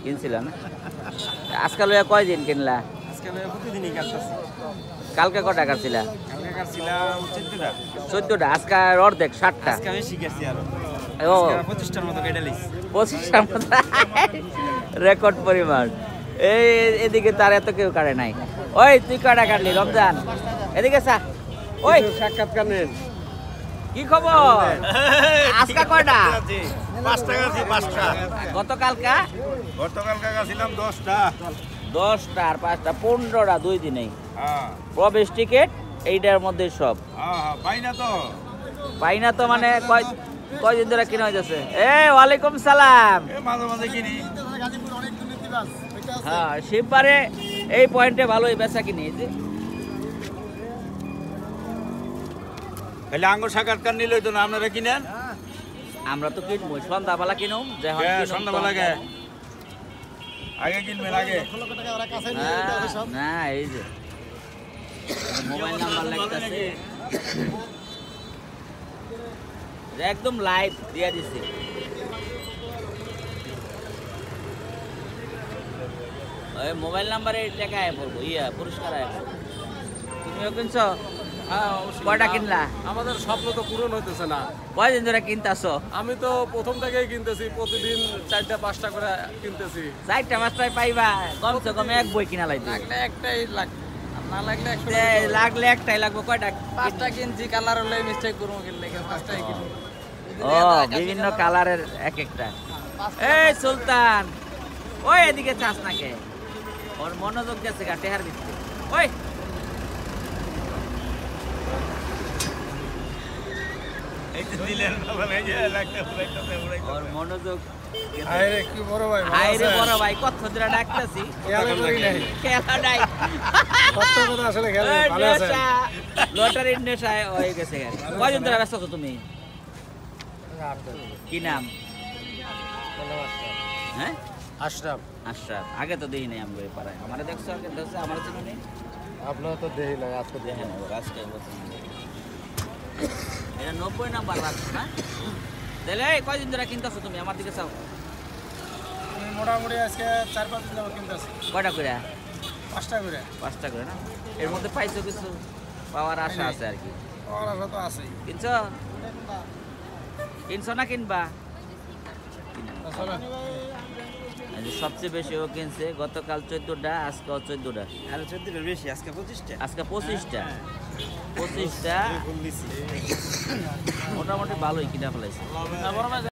কিনছিল না আজকাল কয়দিন কিনলা? কালকে কটা কাটছিলা? 14টা। আজকে অর্ধেক 60টা। 25টার মতো কেটে লিস। 25টার মতো রেকর্ড পরিমাণ। এই এদিকে তার এত কেউ কাটে নাই। ওই তুই কটা কাটলি রমজান? এদিকে চা। ওই সাক্ষাৎকার নেন। কি খবর? আজকে কয়টা? 5টা কাটছি, 5টা। গতকালকা কাটছিলাম 10টা। 10টা আর 5টা 15টা 2 দিনেই। হ্যাঁ প্রবেশ টিকিট এইটার মধ্যে সব। হ্যাঁ পাই না তো মানে কয়দিন ধরে কিনা হইতেছে। ওয়ালাইকুম সালাম। মাঝে মাঝে কিনি। হ্যাঁ শিববারে এই পয়েন্টে ভালোই বেচা কিনি। তাহলে আঙ্গুর সাক্ষাৎকার নিলে তো না আপনারা কিনেন? আমরা তো কিনবো সন্ধ্যাবেলা কিনুম। সন্ধ্যাবেলা আগে কিনবেন আগে। না এই যে মোবাইল নাম্বার লাগতেছে একদম লাইভ দিয়া দিছে। ওই মোবাইল নাম্বারে টাকা আয় পড়বো পুরস্কার আয় পড়বো। তুমিও কিনছো? কয়টা কিনলা? আমাদের স্বপ্ন তো পূরণ হইতেছে না। কয়দিন ধরে কিনতেছো? আমি তো প্রথম থেকেই কিনতেছি, প্রতিদিন 4টা 5টা করে কিনতেছি। 4টা 5টায় পাইবা কমসে কম এক বই কিনা লাগবে। লাগলে একটাই লাগবে, না লাগলে 100 লাগলে একটাই লাগবে। কয়টা? 5টা কিনছি, কালার হলে মিস্টেক করবো কিনলে 5টাই কিনবো। ও বিভিন্ন কালারের এক একটা। এই সুলতান ওই এদিকে চাস না কে? ওর মনোযোগ যাচ্ছে গা টেহার দিচ্ছে। ওই ওর মনোযোগ আইরে বড় ভাই কত ধরে ডাকতেছি খেলা নাই। লটারির নেশায় হয়ে গেছে। কয়দিন ধরে ব্যস্ত আছো তুমি? কি নাম? হ্যাঁ আশরাফ। আশরাফ। আগে তো দেই নাই আমরা পাড়ায়। আমারে দেখছো? আগে দেখছো? আমার চিনো নেই? আপনারা তো দেই না, আজকে দেখেন আজকে বলছেন এটা 90 নাম্বার রাখছো না? তাহলে কয়দিন ধরে কিনতেছো তুমি? আমার দিকে চাও। মোটামুটি আজকে 4-5 দিন যাবো কিনতেছি। কয়টা করে? 5টা করে। 5টা করে না? এর মধ্যে পাইছো কিছু? পাওয়ার আশা আছে আর কি। ওরা তো আছেই। কিনছো? কিনছো না কিনবা? সবচেয়ে বেশি ও কিনছে গতকাল 14টা, আজকে 14টা। আরে 14টার বেশি, আজকে 25টা। আজকে 25টা মোটামুটি ভালোই কিনা ফেলাইছে।